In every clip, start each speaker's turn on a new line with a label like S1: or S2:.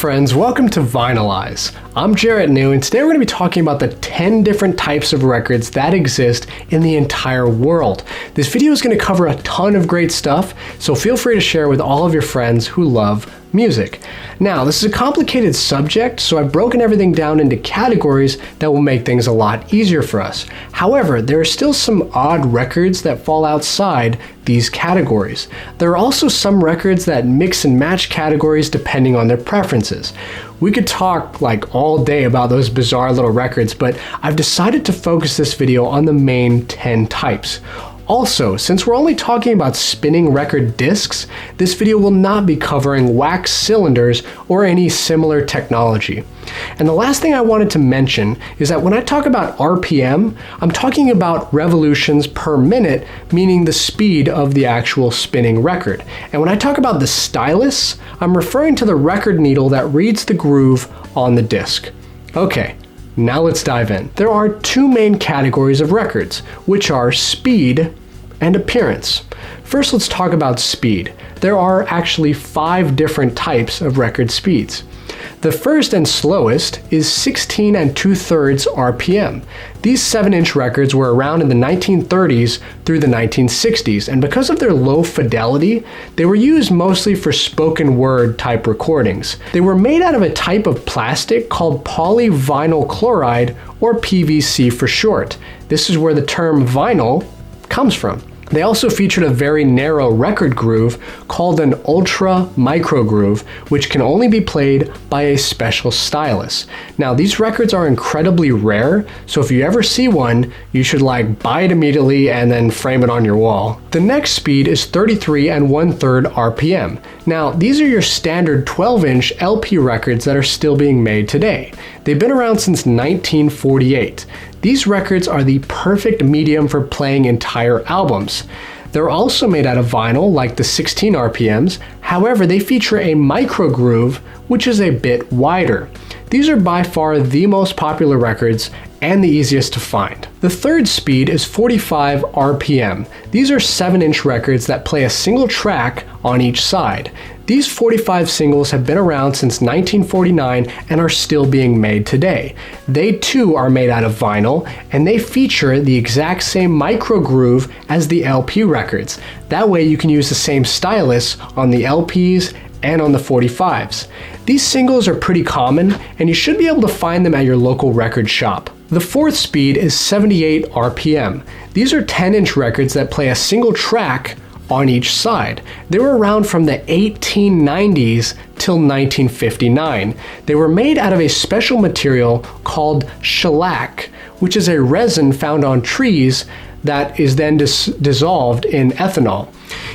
S1: friends, welcome to Eyezz. I'm Jarrett New, and today we're going to be talking about the 10 different types of records that exist in the entire world. This video is going to cover a ton of great stuff, so feel free to share with all of your friends who love music. Now, this is a complicated subject, so I've broken everything down into categories that will make things a lot easier for us. However, there are still some odd records that fall outside these categories. There are also some records that mix and match categories depending on their preferences. We could talk like all day about those bizarre little records, but I've decided to focus this video on the main 10 types. Also, since we're only talking about spinning record discs, this video will not be covering wax cylinders or any similar technology. And the last thing I wanted to mention is that when I talk about RPM, I'm talking about revolutions per minute, meaning the speed of the actual spinning record. And when I talk about the stylus, I'm referring to the record needle that reads the groove on the disc. Okay. Now let's dive in. There are two main categories of records, which are speed and appearance. First, let's talk about speed. There are actually 5 different types of record speeds. The first and slowest is 16 2/3 RPM. These 7-inch records were around in the 1930s through the 1960s, and because of their low fidelity, they were used mostly for spoken word type recordings. They were made out of a type of plastic called polyvinyl chloride, or PVC for short. This is where the term vinyl comes from. They also featured a very narrow record groove called an ultra micro groove, which can only be played by a special stylus. Now, these records are incredibly rare, so if you ever see one, you should buy it immediately and then frame it on your wall. The next speed is 33 1/3 RPM. Now, these are your standard 12-inch LP records that are still being made today. They've been around since 1948. These records are the perfect medium for playing entire albums. They're also made out of vinyl, like the 16 RPMs, however they feature a micro groove, which is a bit wider. These are by far the most popular records and the easiest to find. The third speed is 45 RPM. These are 7-inch records that play a single track on each side. These 45 singles have been around since 1949 and are still being made today. They too are made out of vinyl, and they feature the exact same micro groove as the LP records. That way you can use the same stylus on the LPs and on the 45s. These singles are pretty common, and you should be able to find them at your local record shop. The fourth speed is 78 RPM. These are 10-inch records that play a single track on each side. They were around from the 1890s till 1959. They were made out of a special material called shellac, which is a resin found on trees that is then dissolved in ethanol.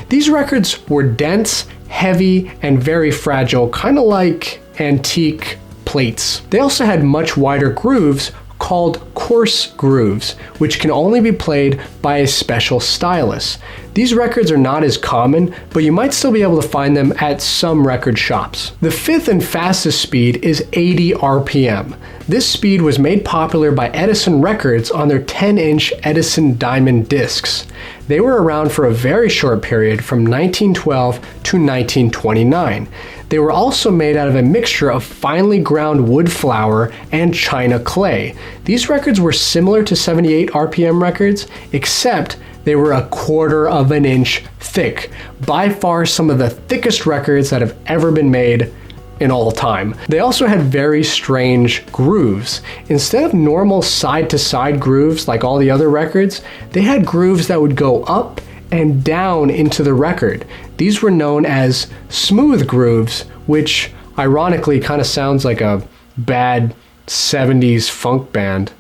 S1: These records were dense, heavy, and very fragile, kind of like antique plates. They also had much wider grooves called coarse grooves, which can only be played by a special stylus. These records are not as common, but you might still be able to find them at some record shops. The fifth and fastest speed is 80 RPM. This speed was made popular by Edison Records on their 10-inch Edison Diamond discs. They were around for a very short period from 1912 to 1929. They were also made out of a mixture of finely ground wood flour and china clay. These records were similar to 78 RPM records, except they were 1/4 of an inch thick. By far some of the thickest records that have ever been made in all time. They also had very strange grooves. Instead of normal side-to-side grooves like all the other records, they had grooves that would go up and down into the record. These were known as smooth grooves, which ironically kind of sounds like a bad 70s funk band.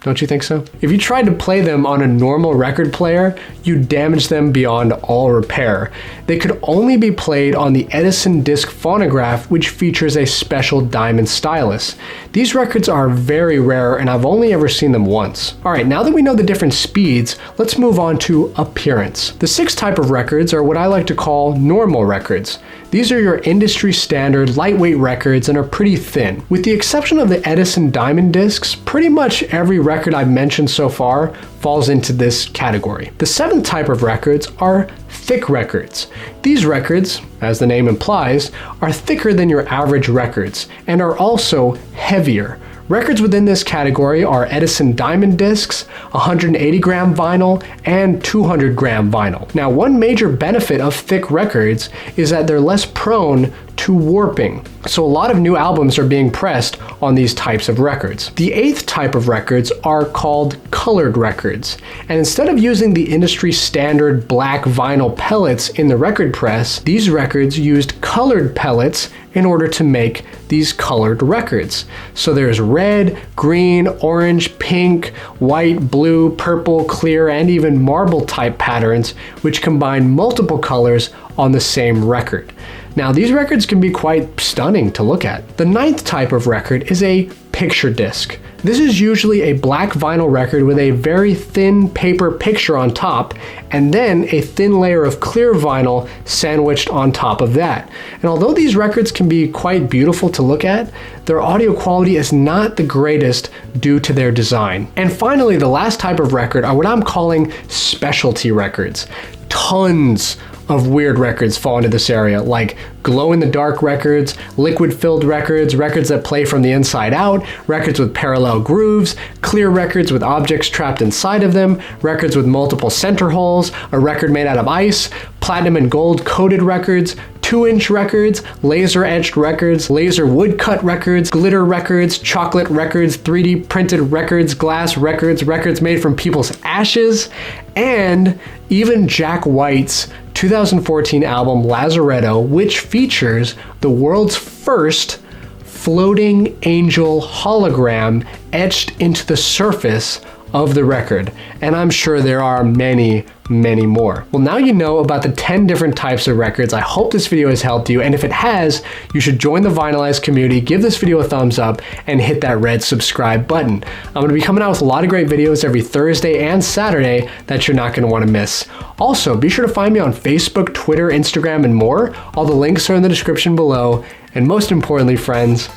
S1: Don't you think so? If you tried to play them on a normal record player, you'd damage them beyond all repair. They could only be played on the Edison disc phonograph, which features a special diamond stylus. These records are very rare, and I've only ever seen them once. Alright, now that we know the different speeds, let's move on to appearance. The sixth type of records are what I like to call normal records. These are your industry standard lightweight records and are pretty thin. With the exception of the Edison Diamond discs, pretty much every record I've mentioned so far falls into this category. The 7th type of records are thick records. These records, as the name implies, are thicker than your average records and are also heavier. Records within this category are Edison diamond discs, 180-gram vinyl, and 200-gram vinyl. Now, one major benefit of thick records is that they're less prone to warping. So a lot of new albums are being pressed on these types of records. The 8th type of records are called colored records. And instead of using the industry standard black vinyl pellets in the record press, these records used colored pellets in order to make these colored records. So there's red, green, orange, pink, white, blue, purple, clear, and even marble type patterns, which combine multiple colors on the same record. Now, these records can be quite stunning to look at. The 9th type of record is a picture disc. This is usually a black vinyl record with a very thin paper picture on top, and then a thin layer of clear vinyl sandwiched on top of that. And although these records can be quite beautiful to look at, their audio quality is not the greatest due to their design. And finally, the last type of record are what I'm calling specialty records. Tons of weird records fall into this area, like glow-in-the-dark records, liquid-filled records, records that play from the inside out, records with parallel grooves, clear records with objects trapped inside of them, records with multiple center holes, a record made out of ice, platinum and gold coated records, 2-inch records, laser-etched records, laser woodcut records, glitter records, chocolate records, 3D printed records, glass records, records made from people's ashes, and even Jack White's 2014 album Lazaretto, which features the world's first floating angel hologram etched into the surface of the record. And I'm sure there are many, many more. Well, now you know about the 10 different types of records. I hope this video has helped you, and if it has, you should join the Vinylize community, give this video a thumbs up, and hit that red subscribe button. I'm going to be coming out with a lot of great videos every Thursday and Saturday that you're not going to want to miss. Also, be sure to find me on Facebook, Twitter, Instagram, and more. All the links are in the description below. And most importantly, friends,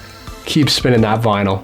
S1: keep spinning that vinyl.